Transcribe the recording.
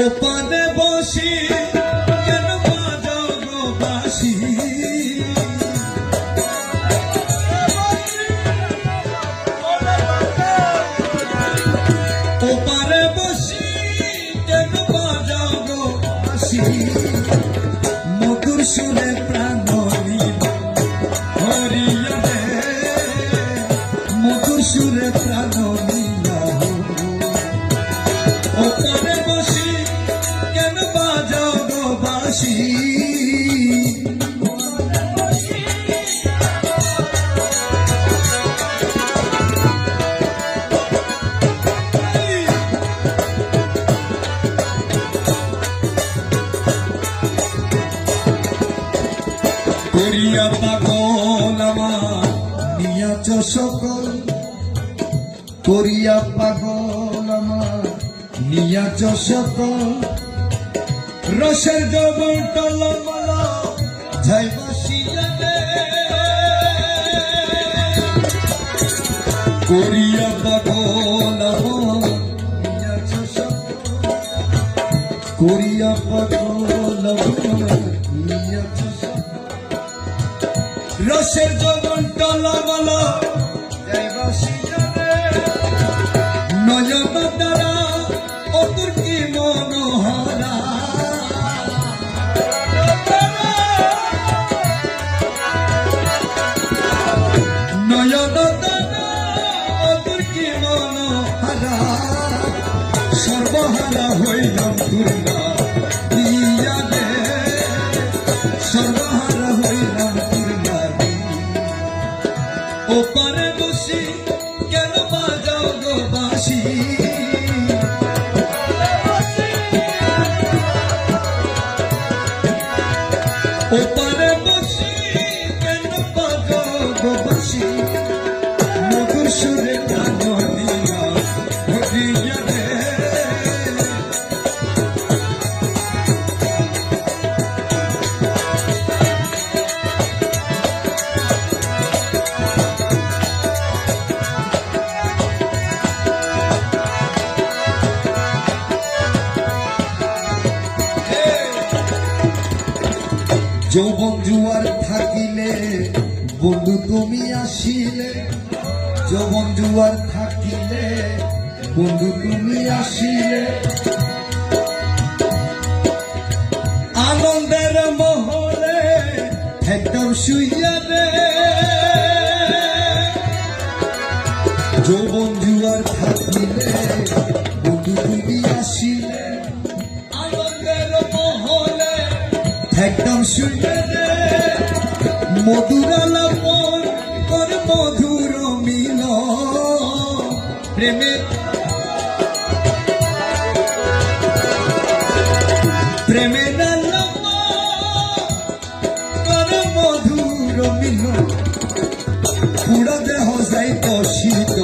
ওপারে বসি কেন বাজাও গো বাঁশি ওপারে বসি কেন বাজাও গো বাঁশি মধুর সুরে প্রাণ হরিয়া রে মধুর সুরে প্রাণ ওপারে বসি কেন বাজাও গো বাঁশি করিয়া পাগল আমার নিয়াচ সকল করিয়া পাগল আমার নিয়াচ সকল রসের যৌবন টলমলা যাই বাসিয়া রে করিয়া পাগল আমার নিয়াচ সকল করিয়া পাগল আমার নিয়াচ রসের যৌবন টলমলা যাই বাসিয়া রে নয়ন দ্বারা অতুর কি মনোহরা নয়ন দ্বারা অতুর কি মনোহরা সর্বহারা হইলাম দুর্গা ইয়া রে সর্বহারা হইলাম দুর্গা ওপারে বসি কেন বাজাও গো বাঁশি ওপারে বসি কেন বাজাও গো বাঁশি মধুর সুরে প্রাণ হরিয়া রে যৌবন জুয়ার থাকিলে বন্ধু তুমি আসিলে যৌবন জুয়ার থাকিলে বন্ধু তুমি আসিলে আনন্দের মহলে একদম শুইয়া রে যৌবন জুয়ার থাকিলে বন্ধু তুমি আসিলে আনন্দের মহলে একদম শুনে রে মধুর আলাপন কর মধুর মিল প্রেমে প্রেমের আলাপন কর মধুর মিল পুরা দেহ যাই শীত